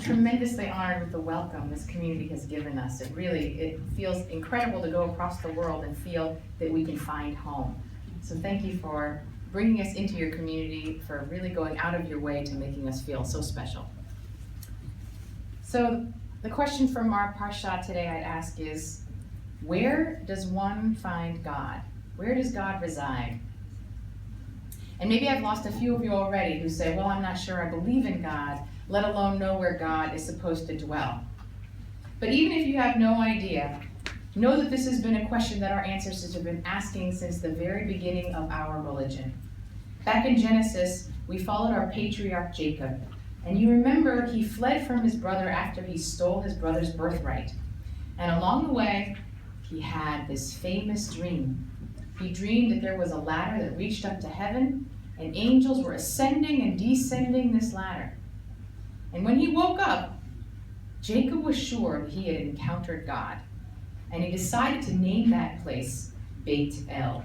tremendously honored with the welcome this community has given us. It feels incredible to go across the world and feel that we can find home. So thank you for bringing us into your community, for really going out of your way to making us feel so special. So the question from our Parasha today I'd ask is, where does one find God? Where does God reside? And maybe I've lost a few of you already who say, well, I'm not sure I believe in God, let alone know where God is supposed to dwell. But even if you have no idea, know that this has been a question that our ancestors have been asking since the very beginning of our religion. Back in Genesis, we followed our patriarch Jacob. And you remember he fled from his brother after he stole his brother's birthright. And along the way, he had this famous dream. He dreamed that there was a ladder that reached up to heaven, and angels were ascending and descending this ladder. And when he woke up, Jacob was sure that he had encountered God. And he decided to name that place Beit El,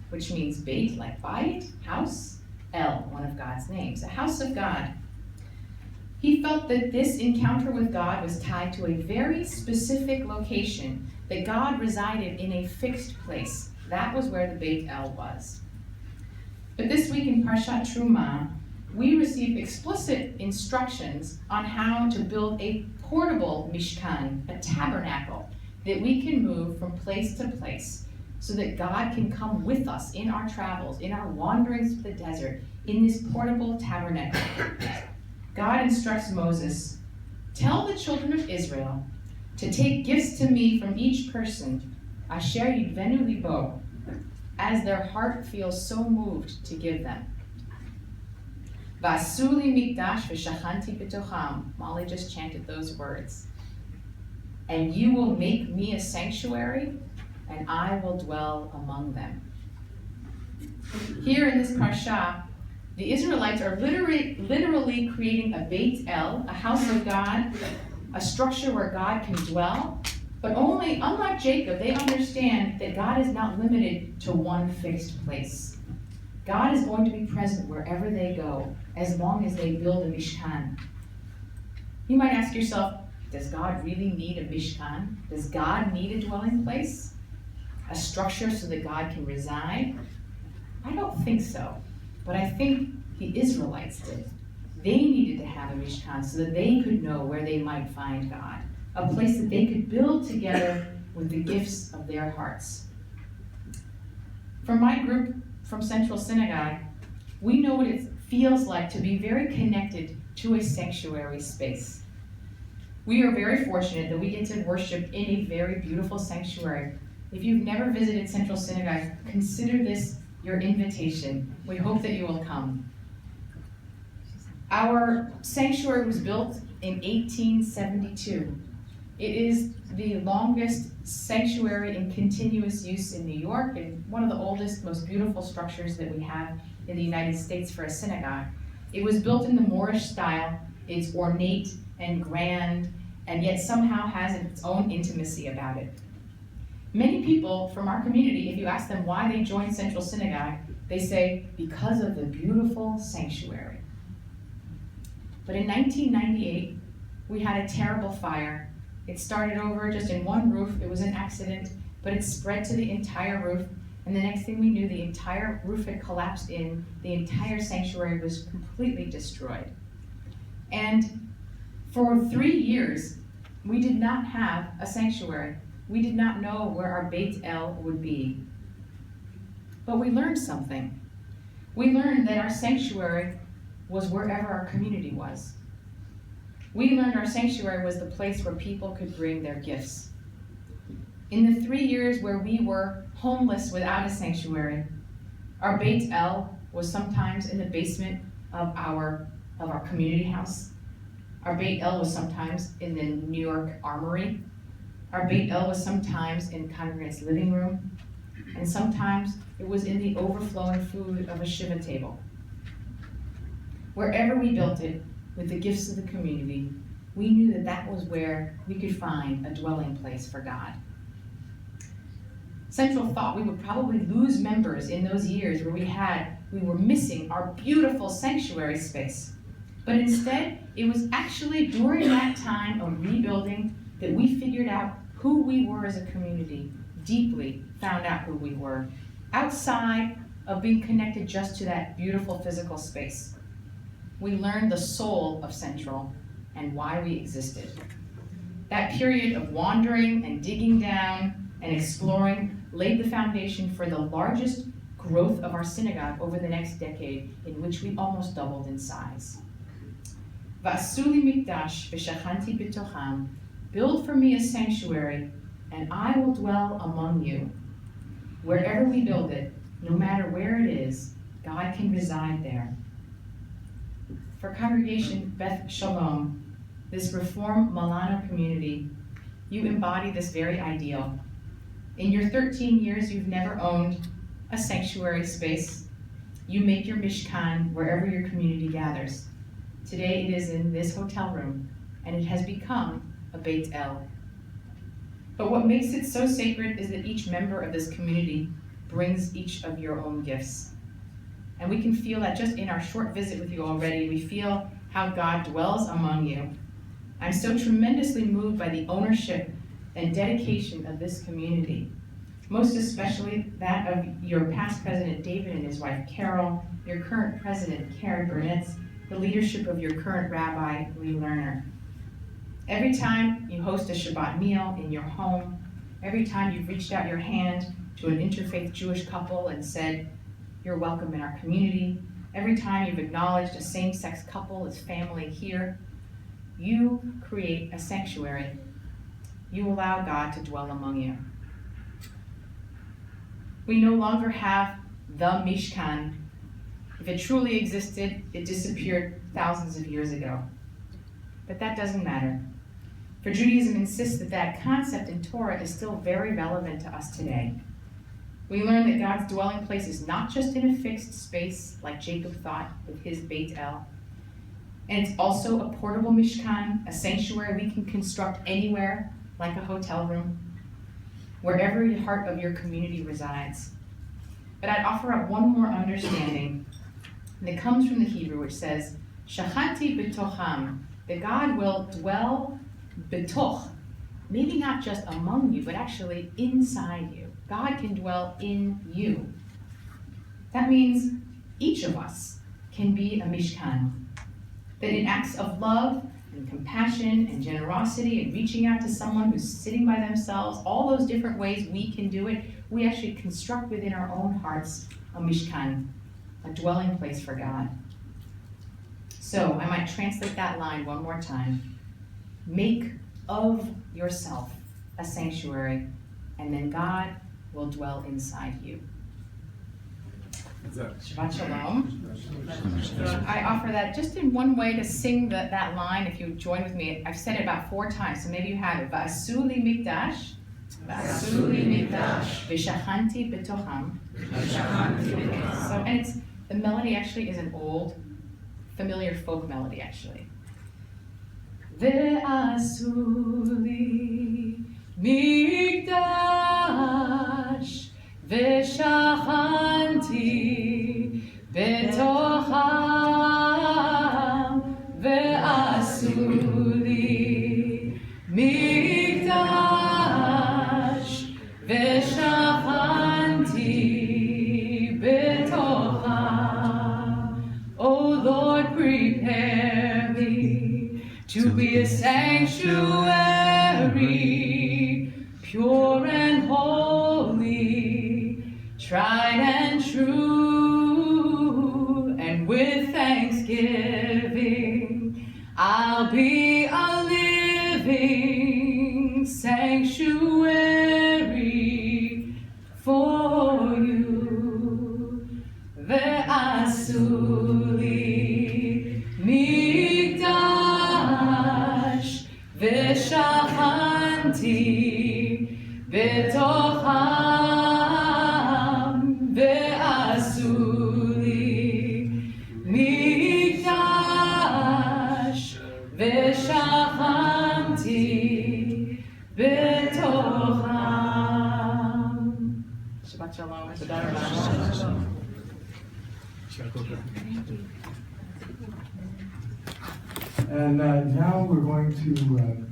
which means Beit, like Beit, house, El, one of God's names, a house of God. He felt that this encounter with God was tied to a very specific location, that God resided in a fixed place. That was where the Beit El was. But this week in Parshat Truma, we receive explicit instructions on how to build a portable Mishkan, a tabernacle, that we can move from place to place so that God can come with us in our travels, in our wanderings through the desert, in this portable tabernacle. God instructs Moses, tell the children of Israel to take gifts to me from each person, asher yidvenu libo, as their heart feels so moved to give them. V'asu li mikdash v'shachanti b'tocham. Molly just chanted those words. And you will make me a sanctuary, and I will dwell among them. Here in this parsha, the Israelites are literally creating a Beit El, a house of God, a structure where God can dwell. But unlike Jacob, they understand that God is not limited to one fixed place. God is going to be present wherever they go, as long as they build a Mishkan. You might ask yourself, does God really need a Mishkan? Does God need a dwelling place? A structure so that God can reside? I don't think so. But I think the Israelites did. They needed to have a Mishkan so that they could know where they might find God. A place that they could build together with the gifts of their hearts. For my group from Central Synagogue, we know what it feels like to be very connected to a sanctuary space. We are very fortunate that we get to worship in a very beautiful sanctuary. If you've never visited Central Synagogue, consider this your invitation. We hope that you will come. Our sanctuary was built in 1872. It is the longest sanctuary in continuous use in New York and one of the oldest, most beautiful structures that we have in the United States for a synagogue. It was built in the Moorish style. It's ornate and grand, and yet somehow has its own intimacy about it. Many people from our community, if you ask them why they joined Central Synagogue, they say, because of the beautiful sanctuary. But in 1998, we had a terrible fire. It started over just in one roof. It was an accident, but it spread to the entire roof. And the next thing we knew, the entire roof had collapsed in. The entire sanctuary was completely destroyed. And for 3 years, we did not have a sanctuary. We did not know where our Beit El would be. But we learned something. We learned that our sanctuary was wherever our community was. We learned our sanctuary was the place where people could bring their gifts. In the 3 years where we were homeless without a sanctuary, our Beit El was sometimes in the basement of our community house. Our Beit El was sometimes in the New York Armory. Our Beit El was sometimes in congregants' living room. And sometimes it was in the overflowing food of a shiva table. Wherever we built it, with the gifts of the community, we knew that that was where we could find a dwelling place for God. Central thought we would probably lose members in those years where we were missing our beautiful sanctuary space. But instead, it was actually during that time of rebuilding that we figured out who we were as a community, deeply found out who we were, outside of being connected just to that beautiful physical space. We learned the soul of Central and why we existed. That period of wandering and digging down and exploring laid the foundation for the largest growth of our synagogue over the next decade, in which we almost doubled in size. Va'asu li mikdash v'shachanti b'tocham, build for me a sanctuary, and I will dwell among you. Wherever we build it, no matter where it is, God can reside there. For congregation Beth Shalom, this Reform Milano community, you embody this very ideal. In your 13 years, you've never owned a sanctuary space. You make your mishkan wherever your community gathers. Today it is in this hotel room, and it has become a Beit El. But what makes it so sacred is that each member of this community brings each of your own gifts. And we can feel that just in our short visit with you already, we feel how God dwells among you. I'm so tremendously moved by the ownership and dedication of this community, most especially that of your past president, David, and his wife, Carol, your current president, Karen Burnett, the leadership of your current rabbi, Lee Lerner. Every time you host a Shabbat meal in your home, every time you've reached out your hand to an interfaith Jewish couple and said, you're welcome in our community, every time you've acknowledged a same-sex couple as family here, you create a sanctuary. You allow God to dwell among you. We no longer have the Mishkan. If it truly existed, it disappeared thousands of years ago. But that doesn't matter. For Judaism insists that that concept in Torah is still very relevant to us today. We learn that God's dwelling place is not just in a fixed space, like Jacob thought with his Beit El. And it's also a portable Mishkan, a sanctuary we can construct anywhere, like a hotel room, wherever the heart of your community resides. But I'd offer up one more understanding that comes from the Hebrew, which says, Shachanti b'tocham, that God will dwell b'toch, maybe not just among you, but actually inside you. God can dwell in you. That means each of us can be a Mishkan. That in acts of love and compassion and generosity and reaching out to someone who's sitting by themselves, all those different ways we can do it, we actually construct within our own hearts a Mishkan, a dwelling place for God. So I might translate that line one more time. Make of yourself a sanctuary, and then God will dwell inside you. Shabbat Shalom. I offer that just in one way to sing that line, if you join with me. I've said it about 4 times, so maybe you have it. Va'asu li mikdash, v'shachanti b'tocham. So, and the melody actually is an old, familiar folk melody, actually. Va'asu li mikdash, v'shachanti b'tocham, v'asu li mikdash, v'shachanti b'tocham. O Lord, prepare me to be a sanctuary, pure and holy, tried and true, and with thanksgiving, I'll be a living sanctuary for you. Ve'asu li mikdash, ve'shachanti b'tocham, ve'asu li mikdash, ve'shachanti b'tocham. Shabbat Shalom. Shabbat Shalom. And now we're going to